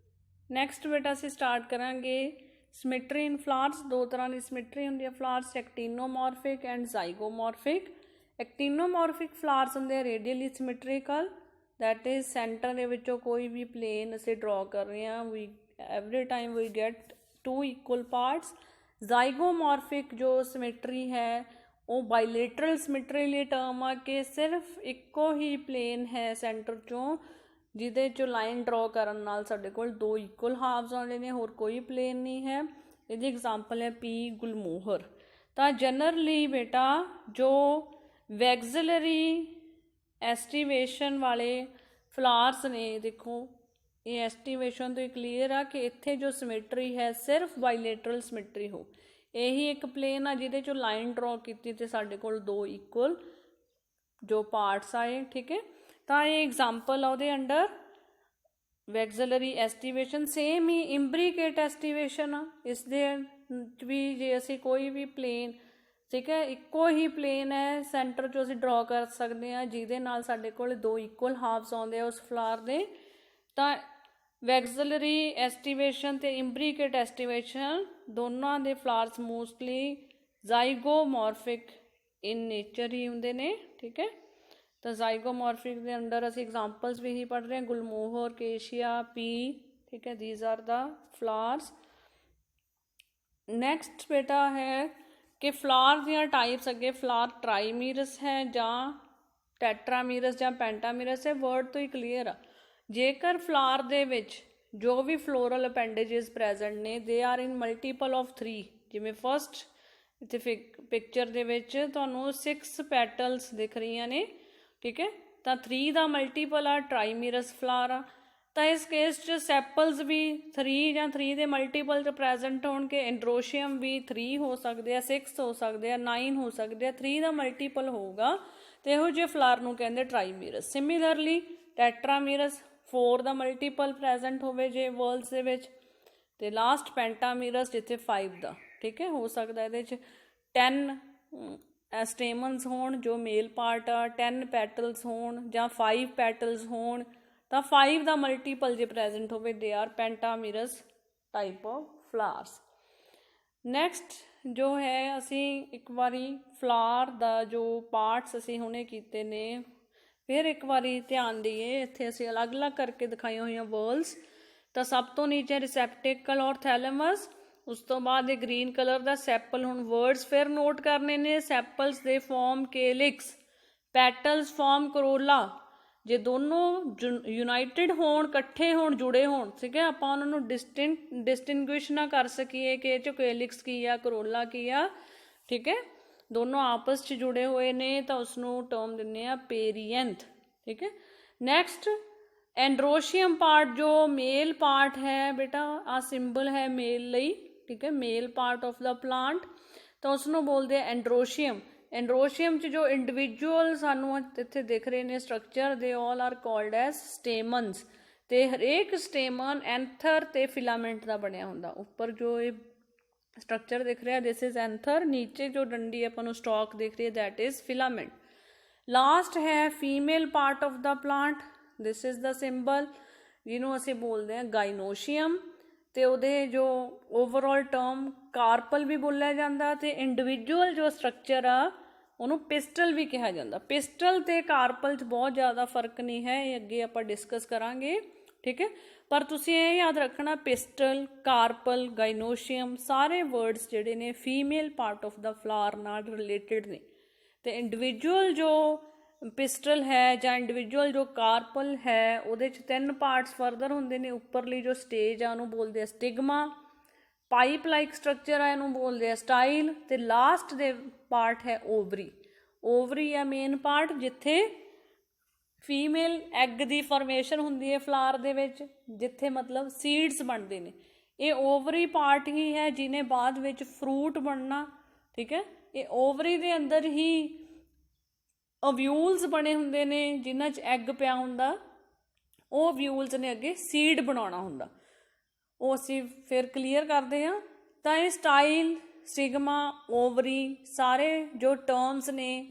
Speaker 1: ਨੈਕਸਟ ਬੇਟਾ ਅਸੀਂ ਸਟਾਰਟ ਕਰਾਂਗੇ ਸਮਿਟਰੀ ਇਨ ਫਲਾਵਰਸ। 2 ਤਰ੍ਹਾਂ ਦੀ ਸਮਿਟਰੀ ਹੁੰਦੀ ਹੈ ਫਲਾਵਰਸ, ਐਕਟੀਨੋਮੋਰਫਿਕ ਐਂਡ ਜ਼ਾਈਗੋਮੋਰਫਿਕ। ਐਕਟੀਨੋਮੋਰਫਿਕ ਫਲਾਵਰਸ ਹੁੰਦੇ ਆ ਰੇਡੀਅਲੀ ਸਿਮੈਟ੍ਰੀਕਲ, ਦੈਟ ਇਜ਼ ਸੈਂਟਰ ਦੇ ਵਿੱਚੋਂ ਕੋਈ ਵੀ ਪਲੇਨ ਅਸੀਂ ਡਰਾ ਕਰ ਰਹੇ ਹਾਂ, every time we get 2 equal parts. Zygomorphic ਜੋ ਸਮਿਟਰੀ ਹੈ ਉਹ ਬਾਈਲੇਟਰਲ ਸਮਿਟਰੀ ਲਈ ਟਰਮ ਆ ਕਿ ਸਿਰਫ ਇੱਕੋ ਹੀ ਪਲੇਨ ਹੈ ਸੈਂਟਰ 'ਚੋਂ ਜਿਹਦੇ 'ਚੋਂ ਲਾਈਨ ਡਰਾ ਕਰਨ ਨਾਲ ਸਾਡੇ ਕੋਲ 2 ਇਕੁਅਲ ਹਾਫਸ ਆਉਂਦੇ ਨੇ, ਹੋਰ ਕੋਈ ਪਲੇਨ ਨਹੀਂ ਹੈ। ਇਹਦੀ ਐਗਜ਼ਾਮਪਲ ਹੈ ਪੀ ਗੁਲਮੋਹਰ। ਤਾਂ ਜਨਰਲੀ ਬੇਟਾ ਜੋ ਵੈਕਸਿਲਰੀ ਐਸਟੀਵੇਸ਼ਨ ਵਾਲੇ ਫਲਾਵਰਸ ਨੇ, ਦੇਖੋ ਇਹ ਐਸਟੀਵੇਸ਼ਨ ਤੋਂ ਕਲੀਅਰ ਆ ਕਿ ਇੱਥੇ ਜੋ ਸਮਿਟਰੀ ਹੈ ਸਿਰਫ ਬਾਈਲੇਟਰਲ ਸਮਿਟਰੀ ਹੋ। ਇਹੀ ਇੱਕ ਪਲੇਨ ਆ ਜਿਹਦੇ 'ਚੋਂ ਲਾਈਨ ਡਰਾ ਕੀਤੀ ਅਤੇ ਸਾਡੇ ਕੋਲ 2 ਇਕੁਅਲ ਜੋ ਪਾਰਟਸ ਆਏ, ਠੀਕ ਹੈ। ਤਾਂ ਇਹ ਐਗਜ਼ਾਮਪਲ ਆ ਉਹਦੇ ਅੰਡਰ ਵੈਕਸਿਲਰੀ ਐਸਟੀਵੇਸ਼ਨ। ਸੇਮ ਹੀ ਇੰਬਰੀਕੇਟ ਐਸਟੀਵੇਸ਼ਨ ਆ, ਇਸ ਦੇ ਵੀ ਜੇ ਅਸੀਂ ਕੋਈ ਵੀ ਪਲੇਨ, ਠੀਕ ਹੈ, ਇੱਕੋ ਹੀ ਪਲੇਨ ਹੈ ਸੈਂਟਰ 'ਚੋਂ ਅਸੀਂ ਡਰਾ ਕਰ ਸਕਦੇ ਹਾਂ ਜਿਹਦੇ ਨਾਲ ਸਾਡੇ ਕੋਲ 2 ਇਕੁਅਲ ਹਾਫਸ ਆਉਂਦੇ ਆ ਉਸ ਫਲਾਵਰ ਦੇ। ਤਾਂ ਵੈਕਸਿਲਰੀ ਐਸਟੀਵੇਸ਼ਨ ਅਤੇ ਇੰਬਰੀਕੇਟ ਐਸਟੀਵੇਸ਼ਨ ਦੋਨਾਂ ਦੇ ਫਲਾਵਰਸ ਮੋਸਟਲੀ ਜ਼ਾਈਗੋਮੋਰਫਿਕ ਇਨ ਨੇਚਰ ਹੀ ਹੁੰਦੇ ਨੇ, ਠੀਕ ਹੈ। ਤਾਂ ਜ਼ਾਈਗੋਮੋਰਫਿਕ ਦੇ ਅੰਡਰ ਅਸੀਂ ਐਗਜ਼ਾਮਪਲਸ ਵੀ ਹੀ ਪੜ੍ਹ ਰਹੇ ਹਾਂ, ਗੁਲਮੋਹਰ, ਕੇਸ਼ੀਆ, ਪੀ, ਠੀਕ ਹੈ, these are the flowers. Next ਬੇਟਾ ਹੈ ਕਿ ਫਲਾਵਰ ਦੀਆਂ ਟਾਈਪਸ ਅੱਗੇ ਫਲਾਵਰ ਟਰਾਈਮੀਰਸ ਹੈ ਜਾਂ ਟੈਟਰਾਮੀਰਸ ਜਾਂ ਪੈਂਟਾਮੀਰਸ ਹੈ, ਵਰਡ ਤੋਂ ਹੀ ਕਲੀਅਰ ਆ। ਜੇਕਰ ਫਲਾਵਰ ਦੇ ਵਿੱਚ ਜੋ ਵੀ ਫਲੋਰਲ ਅਪੈਂਡੇਜਿਸ ਪ੍ਰੈਜੈਂਟ ਨੇ they are in multiple of 3, ਜਿਵੇਂ ਫਸਟ ਇੱਥੇ ਪਿਕਚਰ ਦੇ ਵਿੱਚ ਤੁਹਾਨੂੰ 6 ਪੈਟਲਸ ਦਿਖ ਰਹੀਆਂ ਨੇ, ਠੀਕ ਹੈ। ਤਾਂ 3 ਦਾ ਮਲਟੀਪਲ ਆ ਟਰਾਈਮੀਰਸ ਫਲਾਵਰ ਆ। ਤਾਂ ਇਸ ਕੇਸ 'ਚ ਸੈਪਲਸ ਵੀ 3 ਜਾਂ 3 ਦੇ ਮਲਟੀਪਲ 'ਚ ਪ੍ਰੈਜੈਂਟ ਹੋਣਗੇ। ਐਂਡਰੋਸ਼ੀਅਮ ਵੀ 3 ਹੋ ਸਕਦੇ ਆ, 6 ਹੋ ਸਕਦੇ ਆ, 9 ਹੋ ਸਕਦੇ ਆ, 3 ਦਾ ਮਲਟੀਪਲ ਹੋਊਗਾ ਅਤੇ ਇਹੋ ਜਿਹੇ ਫਲਾਵਰ ਨੂੰ ਕਹਿੰਦੇ ਟਰਾਈਮੀਰਸ। ਸਿਮਿਲਰਲੀ ਟੈਟਰਾਮੀਰਸ 4 ਦਾ ਮਲਟੀਪਲ ਪ੍ਰੈਜੈਂਟ ਹੋਵੇ ਜੇ ਵਰਲਸ ਦੇ ਵਿੱਚ, ਅਤੇ ਲਾਸਟ ਪੈਂਟਾਮੀਰਸ ਜਿੱਥੇ 5 ਦਾ, ਠੀਕ ਹੈ, ਹੋ ਸਕਦਾ ਇਹਦੇ 'ਚ 10 ਸਟੇਮਨਸ ਹੋਣ ਜੋ ਮੇਲ ਪਾਰਟ ਆ, 10 ਪੈਟਲਸ ਹੋਣ ਜਾਂ 5 ਪੈਟਲਸ ਹੋਣ। ਤਾਂ 5 ਦਾ ਮਲਟੀਪਲ ਜੇ ਪ੍ਰੈਜੈਂਟ ਹੋਵੇ they are pentamerous type of flowers. Next ਜੋ ਹੈ ਅਸੀਂ ਇੱਕ ਵਾਰੀ ਫਲਾਵਰ ਦਾ ਜੋ ਪਾਰਟਸ ਅਸੀਂ ਹੁਣੇ ਕੀਤੇ ਨੇ ਫਿਰ ਇੱਕ ਵਾਰੀ ਧਿਆਨ ਦਈਏ। ਇੱਥੇ ਅਸੀਂ ਅਲੱਗ-ਅਲੱਗ ਕਰਕੇ ਦਿਖਾਈਆਂ ਹੋਈਆਂ ਵਰਲਸ। ਤਾਂ ਸਭ ਤੋਂ ਨੀਚੇ ਰਿਸੈਪਟੇਕਲ ਔਰ ਥੈਲੇਮਸ, ਉਸ ਤੋਂ ਬਾਅਦ ਇਹ ਗ੍ਰੀਨ ਕਲਰ ਦਾ ਸੈਪਲ। ਹੁਣ ਵਰਡਸ ਫਿਰ ਨੋਟ ਕਰਨੇ ਨੇ। ਸੈਪਲਸ ਦੇ ਫਾਰਮ ਕੇਲਿਕਸ, ਪੈਟਲਸ ਫਾਰਮ ਕਰੋਲਾ, ਜੇ ਦੋਨੋਂ ਯੂਨਾਈਟਿਡ ਹੋਣ, ਇਕੱਠੇ ਹੋਣ, ਜੁੜੇ ਹੋਣ, ਠੀਕ ਹੈ, ਆਪਾਂ ਉਹਨਾਂ ਨੂੰ ਡਿਸਟਿੰਗੁਇਸ਼ ਨਾ ਕਰ ਸਕੀਏ ਕਿ ਇਹ 'ਚ ਕੋਏਲਿਕਸ ਕੀ ਆ, ਕਰੋਲਾ ਕੀ ਆ, ਠੀਕ ਹੈ, ਦੋਨੋਂ ਆਪਸ 'ਚ ਜੁੜੇ ਹੋਏ ਨੇ ਤਾਂ ਉਸਨੂੰ ਟਰਮ ਦਿੰਦੇ ਆ ਪੇਰੀਐਂਥ, ਠੀਕ ਹੈ। ਨੈਕਸਟ एंड्रोशियम पार्ट जो मेल पार्ट है बेटा, आ सिंबल है मेल ਲਈ, ठीक है, male part of the plant, तो उसनों बोलते हैं एंड्रोशियम। एंड्रोशियम च जो इंडिविजुअल सानू इत्थे दिख रहे ने structure, they all are called as stamens, ते हरेक स्टेमन एंथर ते फिलामेंट का बनया हुंदा। उपर जो ये स्ट्रक्चर दिख रहा है दिस इज एंथर, नीचे जो डंडी आपां नूं स्टॉक दिख रही है दैट इज फिलामेंट। लास्ट है female part of the plant, this is the symbol जिन्हों असी बोलते हैं गाइनोशियम, तो वो जो ओवरऑल टर्म कार्पल भी बोलिया जाता, तो इंडिविजुअल जो स्ट्रक्चर आ उन्होंने पिस्टल भी कहा जाता। पिस्टल तो कार्पल च बहुत ज़्यादा फर्क नहीं है, ये अगे आप डिस्कस करांगे, ठीक है। पर तुसीं ये याद रखना पिस्टल, कार्पल, गाइनोशियम सारे वर्ड्स जिहड़े ने female part of the flower नाल रिलेटेड ने। तो इंडिविजुअल जो पिस्टल है ਜਾਂ इंडिविजुअल जो कार्पल है ਉਹਦੇ 'ਚ 3 पार्ट्स फर्दर ਹੁੰਦੇ ਨੇ। ਉੱਪਰਲੀ ਜੋ ਸਟੇਜ ਆ ਉਹਨੂੰ ਬੋਲਦੇ ਆ ਸਟਿਗਮਾ, ਪਾਈਪ ਲਾਈਕ ਸਟਰਕਚਰ ਆ ਇਹਨੂੰ ਬੋਲਦੇ ਆ ਸਟਾਈਲ, ਤੇ ਲਾਸਟ ਦੇ ਪਾਰਟ ਹੈ ਓਵਰੀ। ਓਵਰੀ ਆ ਮੇਨ ਪਾਰਟ ਜਿੱਥੇ ਫੀਮੇਲ ਐਗ ਦੀ ਫਾਰਮੇਸ਼ਨ ਹੁੰਦੀ ਹੈ ਫਲਾਰ ਦੇ ਵਿੱਚ, ਜਿੱਥੇ ਮਤਲਬ ਸੀਡਸ ਬਣਦੇ ਨੇ। ਇਹ ਓਵਰੀ ਪਾਰਟ ਹੀ ਹੈ ਜਿਹਨੇ ਬਾਅਦ ਵਿੱਚ ਫਰੂਟ ਬਣਨਾ, ਠੀਕ ਹੈ। ਇਹ ਓਵਰੀ ਦੇ ਅੰਦਰ ਹੀ ਓਵਿਊਲਸ ਬਣੇ ਹੁੰਦੇ ਨੇ ਜਿਨ੍ਹਾਂ 'ਚ ਐਗ ਪਿਆ ਹੁੰਦਾ, ਉਹ ਓਵਿਊਲਸ ਨੇ ਅੱਗੇ ਸੀਡ ਬਣਾਉਣਾ ਹੁੰਦਾ, ਉਹ ਅਸੀਂ ਫਿਰ ਕਲੀਅਰ ਕਰਦੇ ਹਾਂ। ਤਾਂ ਇਹ ਸਟਾਈਲ, ਸਿਗਮਾ, ਓਵਰੀ ਸਾਰੇ ਜੋ ਟਰਮਸ ਨੇ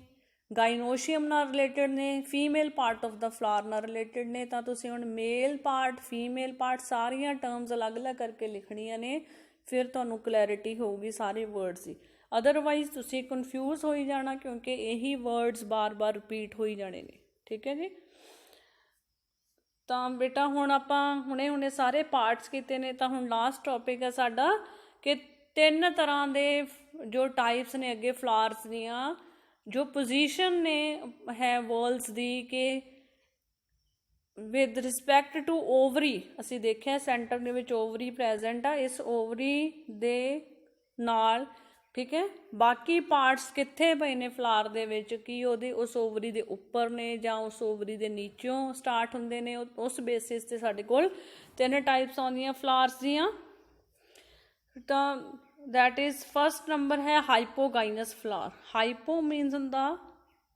Speaker 1: ਗਾਇਨੋਸ਼ੀਅਮ ਨਾਲ ਰਿਲੇਟਡ ਨੇ, ਫੀਮੇਲ ਪਾਰਟ ਆਫ ਦਾ ਫਲਾਰ ਨਾਲ ਰਿਲੇਟਡ ਨੇ। ਤਾਂ ਤੁਸੀਂ ਹੁਣ ਮੇਲ ਪਾਰਟ, ਫੀਮੇਲ ਪਾਰਟ ਸਾਰੀਆਂ ਟਰਮਸ ਅਲੱਗ-ਅਲੱਗ ਕਰਕੇ ਲਿਖਣੀਆਂ ਨੇ, ਫਿਰ ਤੁਹਾਨੂੰ ਕਲੈਰਿਟੀ ਹੋਊਗੀ ਸਾਰੇ ਵਰਡਸ ਦੀ। अदरवाइज तुसी कन्फ्यूज हो ही जाना क्योंकि यही वर्ड्स बार बार रिपीट हो ही जाने ने, ठीक है जी। तो बेटा हुण आपां हुणे सारे पार्ट्स कीते ने, तो हुण लास्ट टॉपिक है साडा कि 3 तरह दे जो टाइप्स ने अगे फ्लावर्स दियां, जो पोजीशन ने है वर्ल्स दी कि विद रिस्पैक्ट टू ओवरी असी देखिया सेंटर दे विच ओवरी प्रेजेंट आ, इस ओवरी दे नाल, ठीक है, बाकी पार्ट्स कित्थे पए ने फ्लावर दे विच, कि ओहदे उस ओवरी दे उपर ने जां उस ओवरी दे नीचों स्टार्ट हुंदे ने। उस बेसिस ते साडे कोल 3 टाइप्स आउंदियां फ्लावर्स दियां। तां दैट इज फर्स्ट नंबर है हाइपोगाइनस फ्लावर। हाइपो मीनस हुंदा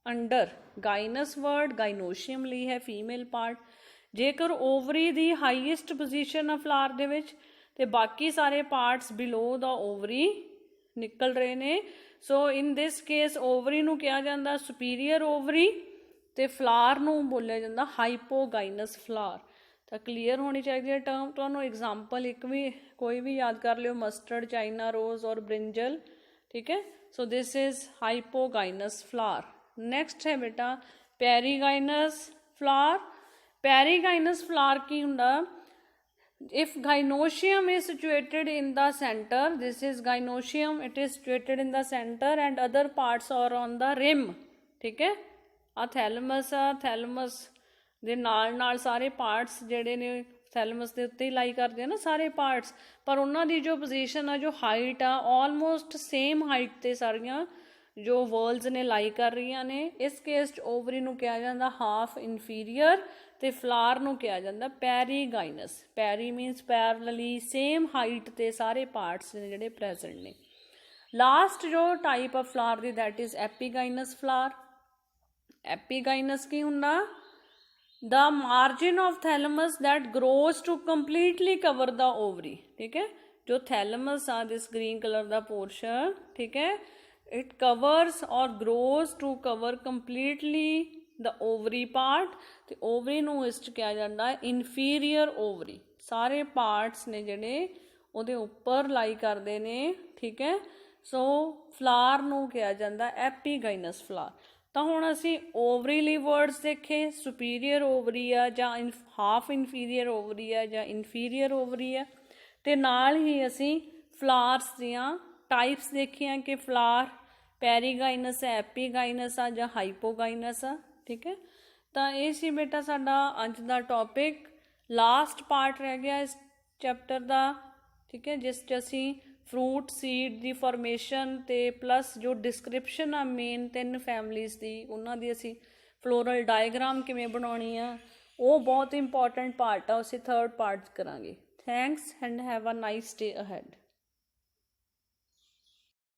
Speaker 1: अंडर, गाइनस वर्ड गाइनोशियम ਲਈ है फीमेल पार्ट। जेकर ओवरी दी हाईएस्ट पोजीशन आ फ्लावर दे विच ते बाकी सारे पार्ट्स बिलो द ओवरी निकल रहे ने, सो इन दिस केस ओवरी नूं कहा जाता सुपीरीयर ओवरी, ते फ्लावर नूं बोलिया जाता हाइपोगाइनस फ्लावर। तो क्लीयर होनी चाहिए टर्म, तुहानूं एग्जाम्पल एक भी कोई भी याद कर लियो, मस्टर्ड, चाइना रोज और ब्रिंजल, ठीक है। So this is hypogynous flower. Next है बेटा पेरीगाइनस फ्लावर। पेरीगाइनस फ्लावर की हुंदा, if gynoecium is situated in the center, this is gynoecium, it is situated in the center and other parts are on the rim, ठीक है। आ thalamus आ, thalamus ਦੇ ਨਾਲ ਸਾਰੇ parts ਜਿਹੜੇ ਨੇ ਥੈਲਮਸ ਦੇ ਉੱਤੇ ਹੀ ਲਾਈ ਕਰਦੇ ਆ ਨਾ ਸਾਰੇ ਪਾਰਟਸ, ਪਰ ਉਹਨਾਂ ਦੀ ਜੋ ਪੋਜੀਸ਼ਨ ਆ, ਜੋ ਹਾਈਟ ਆ, ਆਲਮੋਸਟ ਸੇਮ ਹਾਈਟ ਤੇ ਸਾਰੀਆਂ ਜੋ ਵਰਲਸ ਨੇ ਲਾਈ ਕਰ ਰਹੀਆਂ ਨੇ। ਇਸ ਕੇਸ 'ਚ ਓਵਰੀ ਨੂੰ ਕਿਹਾ ਜਾਂਦਾ ਹਾਫ ਇਨਫੀਰੀਅਰ ਤੇ ਫਲਾਰ ਨੂੰ ਕਿਹਾ ਜਾਂਦਾ ਪੈਰੀਗਾਈਨਸ। ਪੈਰੀ ਮੀਨਸ ਪੈਰਲਲੀ, ਸੇਮ ਹਾਈਟ ਤੇ ਸਾਰੇ ਪਾਰਟਸ ਨੇ ਜਿਹੜੇ ਪ੍ਰੈਜ਼ੈਂਟ ਨੇ। ਲਾਸਟ ਜੋ ਟਾਈਪ ਆਫ ਫਲਾਰ ਦੀ that is epigynous flower. Epigynous ਕੀ ਹੁੰਦਾ? The margin of thalamus that grows to completely cover the ovary, ठीक है। जो थैलमस आ दिस ग्रीन कलर दा पोर्शन, ठीक है, इट कवर्स और grows to cover completely the ovary part. तो ओवरी नूं इस च कहा जाता है इनफीरीयर ओवरी। सारे पार्ट्स ने जिहड़े उहदे उपर लाई करदे ने, ठीक है। सो फ्लावर नूं कहा जाता एपीगाइनस फ्लावर। ਤਾਂ ਹੁਣ ਅਸੀਂ ਓਵਰੀ ਲਈ ਵਰਡਸ ਦੇਖੇ, ਸੁਪੀਰੀਅਰ ਓਵਰੀ ਆ ਜਾਂ ਹਾਫ ਇਨਫੀਰੀਅਰ ਓਵਰੀ ਆ ਜਾਂ ਇਨਫੀਰੀਅਰ ਓਵਰੀ ਆ, ਅਤੇ ਨਾਲ ਹੀ ਅਸੀਂ ਫਲਾਰਸ ਦੀਆਂ ਟਾਈਪਸ ਦੇਖੀਆਂ ਕਿ ਫਲਾਰ ਪੈਰੀਗਾਈਨਸ ਹੈ, ਐਪੀਗਾਈਨਸ ਆ ਜਾਂ ਹਾਈਪੋਗਾਈਨਸ ਆ, ਠੀਕ ਹੈ। ਤਾਂ ਇਹ ਸੀ ਬੇਟਾ ਸਾਡਾ ਅੱਜ ਦਾ ਟੌਪਿਕ। ਲਾਸਟ ਪਾਰਟ ਰਹਿ ਗਿਆ ਇਸ ਚੈਪਟਰ ਦਾ, ਠੀਕ ਹੈ, ਜਿਸ 'ਚ ਅਸੀਂ ਫਰੂਟ ਸੀਡ ਦੀ ਫੋਰਮੇਸ਼ਨ ਅਤੇ ਪਲੱਸ ਜੋ ਡਿਸਕ੍ਰਿਪਸ਼ਨ ਆ ਮੇਨ 3 ਫੈਮਲੀਜ਼ ਦੀ, ਉਹਨਾਂ ਦੀ ਅਸੀਂ ਫਲੋਰਲ ਡਾਇਗਰਾਮ ਕਿਵੇਂ ਬਣਾਉਣੀ ਆ, ਉਹ ਬਹੁਤ ਇੰਪੋਰਟੈਂਟ ਪਾਰਟ ਆ, ਅਸੀਂ 3rd ਪਾਰਟ ਕਰਾਂਗੇ। Thanks and have a nice day ahead.